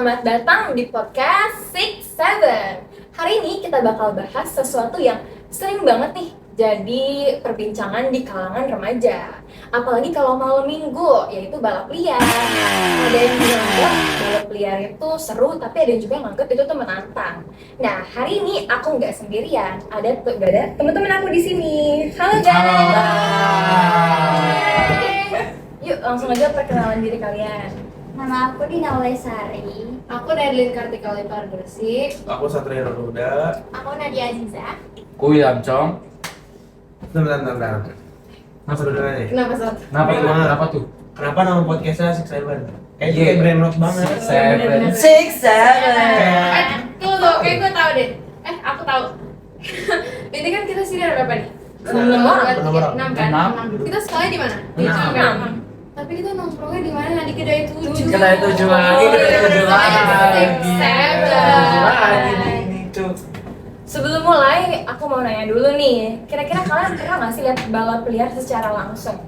selamat datang di podcast Six Seven. Hari ini kita bakal bahas sesuatu yang sering banget nih jadi perbincangan di kalangan remaja. Apalagi kalau malam minggu, yaitu balap liar. Ada yang menganggap balap liar itu seru, tapi ada yang juga yang menganggap itu tuh menantang. Nah, hari ini aku nggak sendirian, ada teman-teman aku di sini. Halo guys. Yuk langsung aja perkenalan diri kalian. Nama aku Dina Sari. Aku Nerlin Kartika Lepar Gresik. Aku Satria Roda. Aku Nadia Aziza. Ku William Chong. Bentar. Kenapa dulu nih? Kenapa Sat? Kenapa tuh? Kenapa nama podcastnya Six Seven? Kayak brand rock banget. Six Seven. Tunggu, kayak gue tau deh. Aku tahu. Ini kan kita sini ada berapa nih? 6 orang. 6 kan? Enam. Kita sekali di mana? Di 6. kan? Tapi kita nongkrongnya di mana? Di kedai 7. Kedai 7 lagi, kedai 7 lagi. Ini tuh. Sebelum mulai, aku mau nanya dulu nih. Kira-kira kalian pernah nggak sih lihat balap liar secara langsung?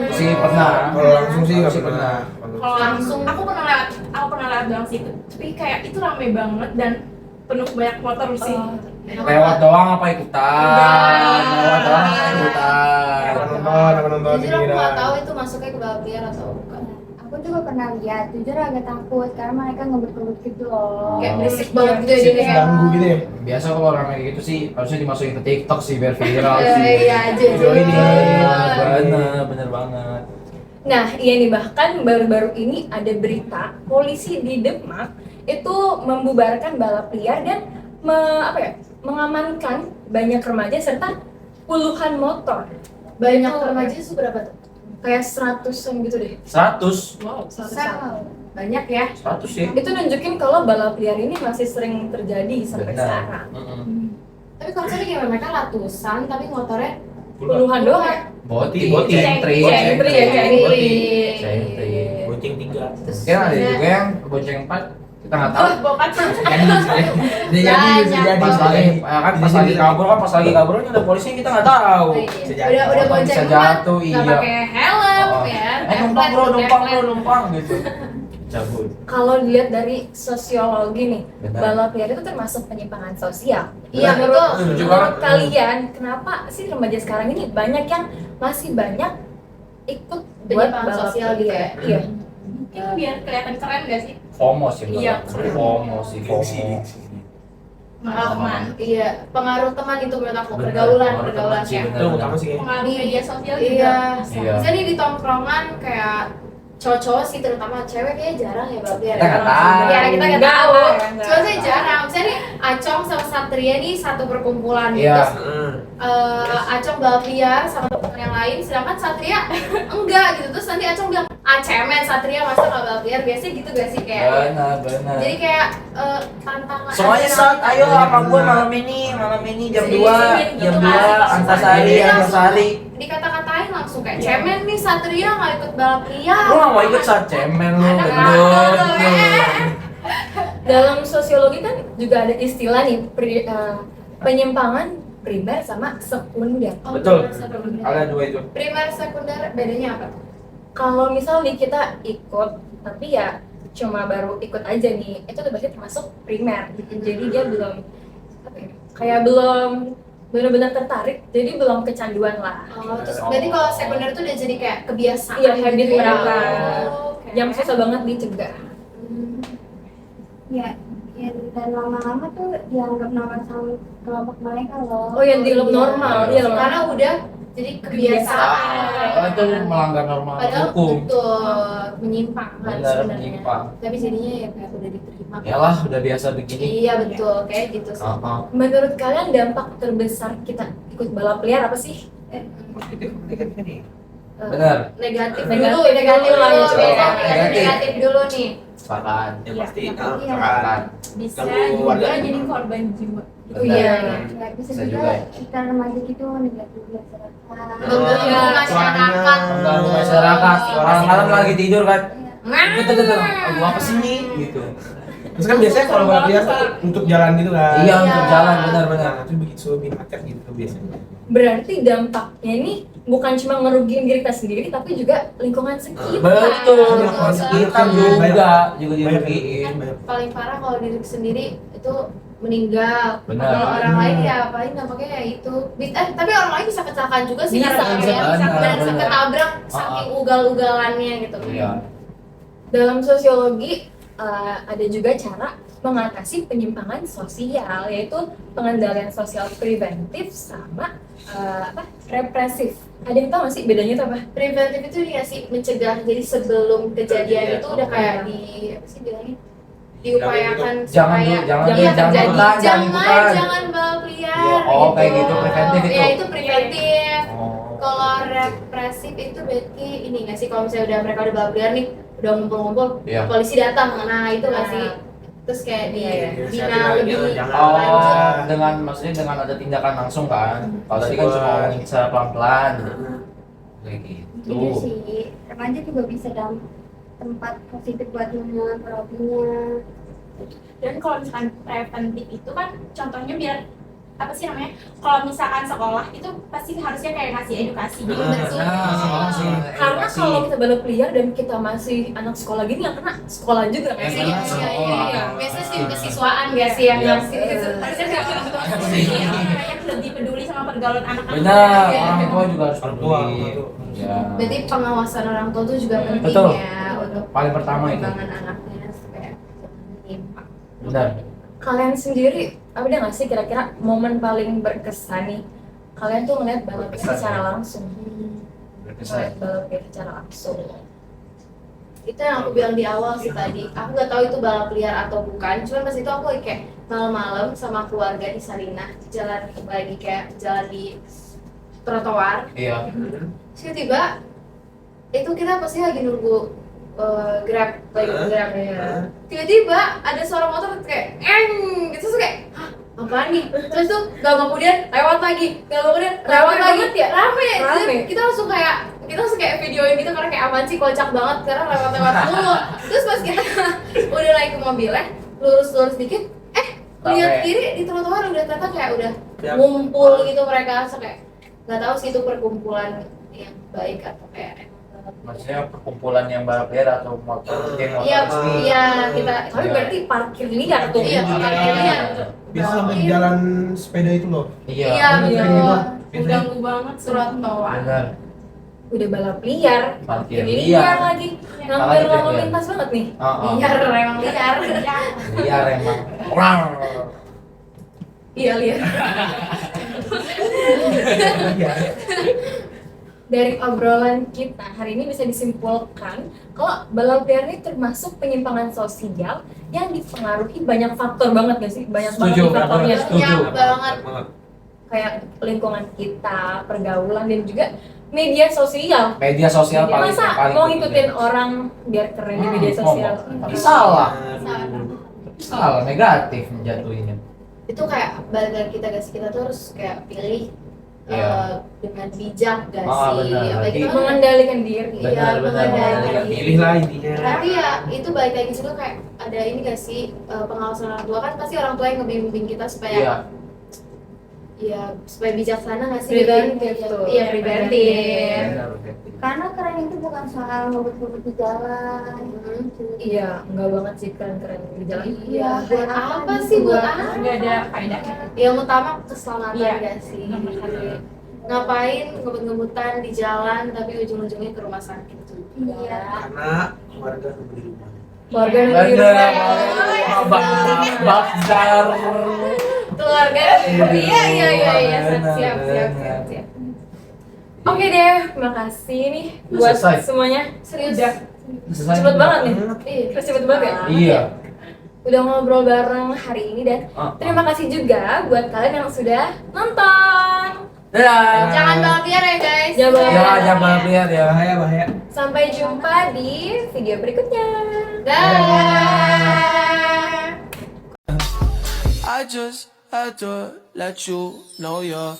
Sih pernah. Kalau langsung sih nggak Sih pernah. Kalau langsung, aku pernah lewat doang sih itu. Tapi kayak itu rame banget dan penuh banyak motor sih. Lewat doang apa ikutan? Lewat doang apa ikutan? Aku nonton di Jujur aku Mira. nggak tahu itu masuknya ke balap liar atau bukan. Aku juga pernah lihat. Jujur agak takut karena mereka ngebut-ngebut gitu loh. Kayak berisik banget gitu ya jadi kayak. Ganggu gitu ya. Biasa kalau ramai kayak gitu sih harusnya dimasukin ke TikTok sih biar viral sih. Iya aja. Video ini. Bener banget. Nah, iya nih, bahkan baru-baru ini ada berita polisi di Demak itu membubarkan balap liar dan mengamankan banyak remaja serta puluhan motor. Banyak Itu remaja itu berapa tuh? kayak 100-an gitu deh. 100. Wow, Sama. banyak ya. 100 sih. Itu nunjukin kalau balap liar ini masih sering terjadi sampai sekarang. Tapi konsepnya kayak mereka ratusan, tapi motornya Puluhan doang. Boti, Cengtri. Bonceng 3. Terus Kan ada juga yang bonceng 4, kita nggak tahu. bokat. Jadi Pas lagi pas lagi kabur ini ada polisi kita nggak tahu. Udah bonceng Bisa empat, jatuh, nggak iya. pakai helm Oh. ya. numpang gitu. Cabut. Kalau dilihat dari sosiologi nih, Benar. balap liar itu termasuk penyimpangan sosial. Iya, Menurut Setuju menurut banget. kalian, kenapa sih remaja sekarang ini banyak yang masih banyak ikut buat Penyimpangan balap sosial liar? gitu ya? Iya. Mungkin biar kelihatan keren gak sih? FOMO sih Iya. FOMO sih. Pengalaman. Iya, pengaruh teman itu menurut aku, pergaulan Pengaruh teman sih, ya. benar. Itu utama sih kayaknya. Pengaruh media sosial Iya. juga. Iya. Bisa nih di tongkrongan kayak cowok-cowok sih, terutama cewek kayaknya jarang ya balap liar. Kita nggak tahu. Ya kita nggak Nggak tahu. tahu. Cuma saya jarang. Misalnya nih Acong sama Satria nih satu perkumpulan gitu. Iya. Acong balap liar sama teman yang lain, sedangkan Satria enggak gitu. Terus nanti Acong bilang, cemen Satria masa nggak balap liar, biasanya gitu gak sih kayak. Benar. Jadi kayak tantangan. Semuanya saat ayo sama gue malam ini jam 2 Gitu kan. Antasari. Dikata-katain langsung kayak cemen nih Satria nggak ikut balap liar. Lu nggak mau ikut saat cemen lu Anak gendut lu, lu. Dalam sosiologi kan juga ada istilah nih penyimpangan primer sama sekunder. Betul. primer, sekunder. Ada dua itu. Primer sekunder bedanya apa tuh? Kalau misal nih kita ikut, tapi ya cuma baru ikut aja nih, itu tuh berarti termasuk primer. Jadi dia belum kayak belum benar-benar tertarik, jadi belum kecanduan lah. Terus berarti kalau sekunder tuh udah jadi kayak kebiasaan. Iya, habit gitu ya? mereka. Oke. Yang susah banget dicegah. Ya, dan lama-lama tuh dianggap normal sama kelompok mereka loh. Oh, yang dianggap normal, iya loh. Karena udah jadi kebiasaan. Oh, itu melanggar norma Padahal hukum. betul menyimpang kan Benar, sebenarnya. menyimpang. Tapi jadinya ya kayak udah diterima. Yalah, udah biasa begini. Iya betul, kayak gitu sih. Menurut kalian dampak terbesar kita ikut balap liar apa sih? Benar. Negatif Negatif dulu, negatif dulu lah, dulu, gitu. biasa Negatif. negatif dulu nih. Sepakat. Yang pasti Iya. sepakat. Bisa Ganggu warga. juga jadi korban jiwa. Oh iya. Ya, bisa Bisa juga juga ya. kita remaja gitu negatif masyarakat. Mengganggu Iya, masyarakat. Mengganggu masyarakat. Orang malam lagi tidur kan. Iya. Betul. Aduh apa sih nih gitu. Terus kan biasanya kalau balap liar tuh untuk jalan gitu kan. Iya, untuk Iya. jalan benar-benar. Nah, itu begitu lebih macet gitu biasanya. Berarti dampaknya ini bukan cuma ngerugiin diri kita sendiri, tapi juga lingkungan sekitar. Betul, Betul. sekitar juga dirugiin. Paling parah kalau diri sendiri itu meninggal. Benar. Kalau orang lain ya paling dampaknya ya itu. Tapi orang lain bisa kecelakaan juga sih Bisa, karena bisa. benar Benar. ketabrak saking ugal-ugalannya gitu. Iya. Dalam sosiologi ada juga cara mengatasi penyimpangan sosial, yaitu pengendalian sosial preventif sama represif. Ada yang tahu nggak sih bedanya itu apa? Preventif itu ya sih mencegah, jadi sebelum kejadian Iya. itu udah kayak di apa sih bilangnya, diupayakan Jangan supaya dulu, jangan iya, dulu, jangan terjadi. ikutan, jangan ikutan. Jangan balap liar. Iya, oh, kayak gitu, preventif itu. Ya itu preventif. Oh. Kalau represif itu berarti ini nggak sih, kalau misalnya udah mereka udah balap liar nih, udah ngumpul-ngumpul, Iya. polisi datang, nah itu nggak Nah. sih, terus kayak di Iya, bina lebih Oh, lanjut. dengan maksudnya dengan ada tindakan langsung kan? Kalau tadi kan cuma ngomongin secara pelan-pelan. Kayak gitu. Gitu sih, remaja juga bisa dalam tempat positif buat mengenal hobinya. Dan kalau misalkan preventif itu kan contohnya biar apa sih namanya, kalau misalkan sekolah itu pasti harusnya kayak ngasih edukasi gitu. Karena kalau kita balap liar dan kita masih anak sekolah gini, yang kena sekolah juga nggak sih? Iya. Biasanya sih kesiswaan nggak sih yang Iya. ngasih gitu. Harusnya kayak orang tua yang lebih peduli sama pergaulan anak-anak. Benar, Iya. orang tua juga harus Orang tua, peduli. orang tua. Ya. Berarti pengawasan orang tua tuh juga penting Betul. ya untuk Paling pertama itu. perkembangan anaknya supaya menyimpang. Benar. Kalian sendiri ada nggak sih kira-kira momen paling berkesan nih? Kalian tuh ngeliat balap liar Berkesan, secara ya. langsung. Berkesan. Ngeliat balap liar secara langsung. Itu yang aku bilang di awal sih tadi. Aku nggak tahu itu balap liar atau bukan. Cuman pas itu aku kayak malam-malam sama keluarga di Sarinah jalan lagi kayak jalan di trotoar. Iya. Terus tiba itu kita pasti lagi nunggu Grab, lagi nunggu Grab ya. Tiba-tiba ada suara motor kayak gitu, terus kayak hah, apaan nih? Terus tuh gak lama kemudian lewat lagi, gak lama kemudian lewat Rame lagi, banget ya? rame. Rame. Terus kita langsung kayak videoin gitu karena kayak apaan sih, kocak banget karena lewat mulu. Terus pas kita udah naik ke mobilnya, lurus dikit, lihat Rame. kiri di trotoar udah ternyata kayak udah Ya. ngumpul gitu mereka, so kayak nggak tahu sih itu perkumpulan yang baik atau kayak Maksudnya perkumpulan yang balap liar atau motor geng motor iya resmi. iya kita Tapi Iya. berarti parkir liar tuh. Iya, parkir liar. Biasa sampai di jalan sepeda itu loh. Iya. iya betul. betul Ganggu banget trotoar. Benar. Udah balap liar, Parkir liar liar. lagi. Apalagi Hampir tuh, lalu ya. lintas banget nih. Oh, Liar emang liar. liar emang. Orang. Iya liar. Iya. Dari obrolan kita hari ini bisa disimpulkan kalau balap liar ini termasuk penyimpangan sosial yang dipengaruhi banyak faktor banget gak sih? Banyak banget Setuju, nih faktornya. Setuju. banget. Kayak lingkungan kita, pergaulan, dan juga media sosial. Media sosial paling Masa paling mau penting. ngikutin orang biar keren di media sosial? Tapi salah. Aduh. Salah, negatif menjatuhinya. Itu kayak balik lagi kita gak sih, kita tuh harus kayak pilih Iya. dengan bijak gak Ah, sih. benar. Apalagi Berarti- kita Mengendalikan diri. Iya, Benar, mengendalikan benar. diri. Pilih lah intinya. Tapi ya itu balik lagi juga kayak ada ini gak sih, pengawasan orang tua kan pasti orang tua yang ngebimbing kita supaya Iya. ya supaya bijaksana gak sih? Preventif tuh. Iya preventif. Benar, benar. Karena keren itu bukan soal ngebut-ngebut di jalan. Iya, enggak banget sih keren-keren di jalan. Iya, buat apa sih, buat apa? Nggak ada faedahnya. Yang utama keselamatan Iya. gak sih? Nomor satu. Ngapain ngebut-ngebutan di jalan tapi ujung-ujungnya ke rumah sakit juga. Iya. Karena keluarga nunggu di rumah. Keluarga nunggu di Benar. rumah. Bakar. Keluarga, iya Benar, siap. benar. Oke deh, makasih nih buat Selesai. semuanya. Serius. Udah Selesai. cepet banget nih. Iya. Terus cepet banget ya? Iya. Udah ngobrol bareng hari ini dan terima kasih juga buat kalian yang sudah nonton. Dadah. Jangan balap liar ya guys. Jangan balap Ya, liar. jangan balap liar ya. Bahaya. Sampai jumpa di video berikutnya. Dah. I just had to let you know you're